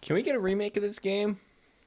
Can we get a remake of this game?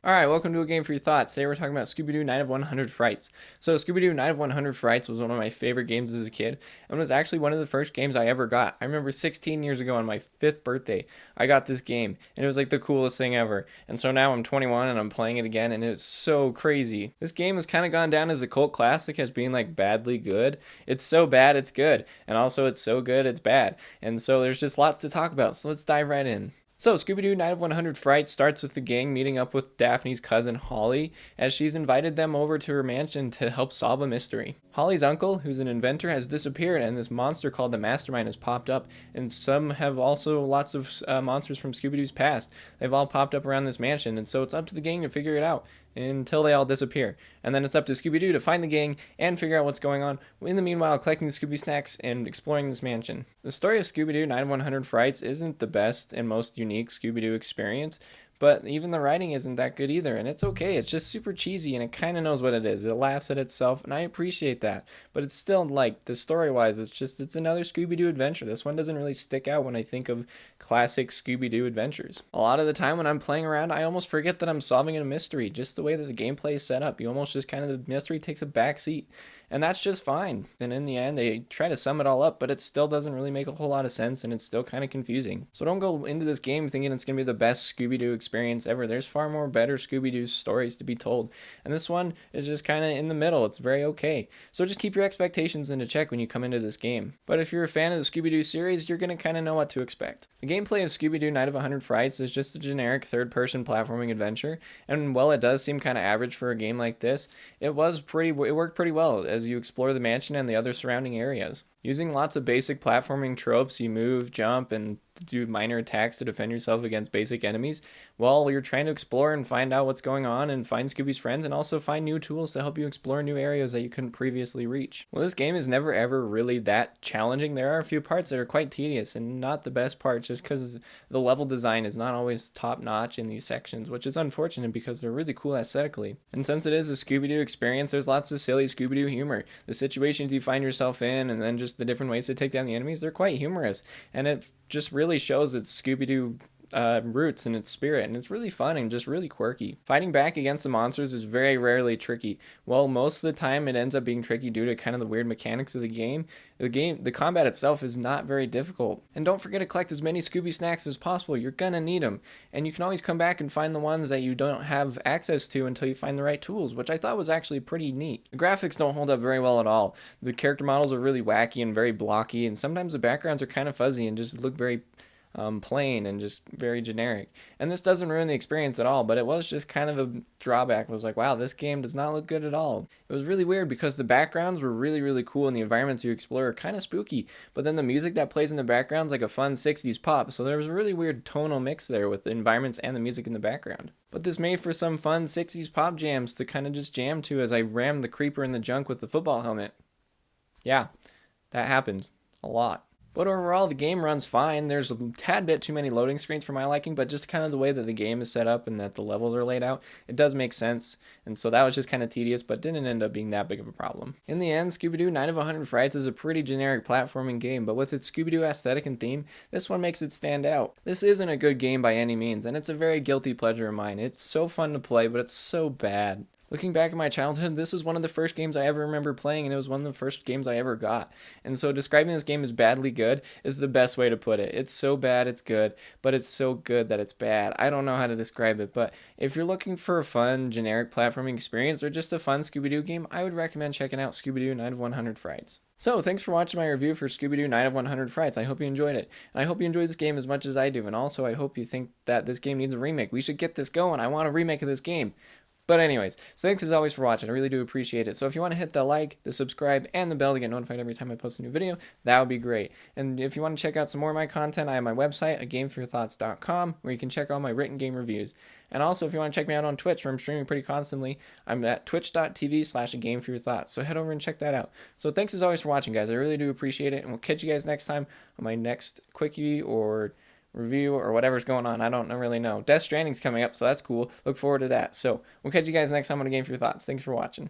Alright, welcome to A Game for Your Thoughts. Today we're talking about Scooby-Doo Night of 100 Frights. So Scooby-Doo Night of 100 Frights was one of my favorite games as a kid, and was actually one of the first games I ever got. I remember 16 years ago on my 5th birthday, I got this game, and it was like the coolest thing ever. And so now I'm 21 and I'm playing it again, and it's so crazy. This game has kind of gone down as a cult classic as being like badly good. It's so bad it's good, and also it's so good it's bad. And so there's just lots to talk about, so let's dive right in. So, Scooby-Doo Night of 100 Frights starts with the gang meeting up with Daphne's cousin Holly, as she's invited them over to her mansion to help solve a mystery. Holly's uncle, who's an inventor, has disappeared, and this monster called the Mastermind has popped up, and some have also lots of monsters from Scooby-Doo's past. They've all popped up around this mansion, and so it's up to the gang to figure it out until they all disappear. And then it's up to Scooby-Doo to find the gang and figure out what's going on, in the meanwhile collecting the Scooby snacks and exploring this mansion. The story of Scooby-Doo Night of 100 Frights isn't the best and most unique Scooby-Doo experience, but even the writing isn't that good either, and it's okay. It's just super cheesy, and it kind of knows what it is. It laughs at itself, and I appreciate that. But it's still, like, the story-wise, it's another Scooby-Doo adventure. This one doesn't really stick out when I think of classic Scooby-Doo adventures. A lot of the time when I'm playing around, I almost forget that I'm solving a mystery. Just the way that the gameplay is set up, you almost just kind of, the mystery takes a back seat. And that's just fine. And in the end, they try to sum it all up, but it still doesn't really make a whole lot of sense, and it's still kind of confusing. So don't go into this game thinking it's going to be the best Scooby-Doo experience ever. There's far more better Scooby-Doo stories to be told. And this one is just kind of in the middle. It's very okay. So just keep your expectations into check when you come into this game. But if you're a fan of the Scooby-Doo series, you're going to kind of know what to expect. The gameplay of Scooby-Doo Night of 100 Frights is just a generic third-person platforming adventure. And while it does seem kind of average for a game like this, it worked pretty well as you explore the mansion and the other surrounding areas. Using lots of basic platforming tropes, you move, jump, and do minor attacks to defend yourself against basic enemies while you're trying to explore and find out what's going on and find Scooby's friends, and also find new tools to help you explore new areas that you couldn't previously reach. Well, this game is never ever really that challenging. There are a few parts that are quite tedious and not the best parts, just because the level design is not always top notch in these sections, which is unfortunate because they're really cool aesthetically. And since it is a Scooby-Doo experience, there's lots of silly Scooby-Doo humor. The situations you find yourself in, and then just the different ways to take down the enemies, they're quite humorous, and it just really shows its Scooby-Doo roots and its spirit, and it's really fun and just really quirky. Fighting back against the monsters is very rarely tricky. Well, most of the time it ends up being tricky due to kind of the weird mechanics of the game. The combat itself is not very difficult. And don't forget to collect as many Scooby snacks as possible. You're gonna need them, and you can always come back and find the ones that you don't have access to until you find the right tools, which I thought was actually pretty neat. The graphics don't hold up very well at all. The character models are really wacky and very blocky, and sometimes the backgrounds are kind of fuzzy and just look very plain and just very generic. And this doesn't ruin the experience at all, but it was just kind of a drawback. It was like, wow, this game does not look good at all. It was really weird because the backgrounds were really, really cool and the environments you explore are kind of spooky, but then the music that plays in the background is like a fun 60s pop, so there was a really weird tonal mix there with the environments and the music in the background. But this made for some fun 60s pop jams to kind of just jam to as I rammed the creeper in the junk with the football helmet. Yeah, that happens a lot. But overall, the game runs fine. There's a tad bit too many loading screens for my liking, but just kind of the way that the game is set up and that the levels are laid out, it does make sense. And so that was just kind of tedious, but didn't end up being that big of a problem. In the end, Scooby-Doo Night of 100 Frights is a pretty generic platforming game, but with its Scooby-Doo aesthetic and theme, this one makes it stand out. This isn't a good game by any means, and it's a very guilty pleasure of mine. It's so fun to play, but it's so bad. Looking back at my childhood, this is one of the first games I ever remember playing, and it was one of the first games I ever got. And so describing this game as badly good is the best way to put it. It's so bad it's good, but it's so good that it's bad. I don't know how to describe it, but if you're looking for a fun, generic platforming experience or just a fun Scooby-Doo game, I would recommend checking out Scooby-Doo Night of 100 Frights. So, thanks for watching my review for Scooby-Doo Night of 100 Frights. I hope you enjoyed it. And I hope you enjoyed this game as much as I do. And also, I hope you think that this game needs a remake. We should get this going. I want a remake of this game. But anyways, so thanks as always for watching. I really do appreciate it. So if you want to hit the like, the subscribe, and the bell to get notified every time I post a new video, that would be great. And if you want to check out some more of my content, I have my website, agameforyourthoughts.com, where you can check all my written game reviews. And also, if you want to check me out on Twitch, where I'm streaming pretty constantly, I'm at twitch.tv/agameforyourthoughts. So head over and check that out. So thanks as always for watching, guys. I really do appreciate it. And we'll catch you guys next time on my next Quickie or review or whatever's going on. I don't really know. Death Stranding's coming up, so that's cool. Look forward to that. So we'll catch you guys next time on A Game for Your Thoughts. Thanks for watching.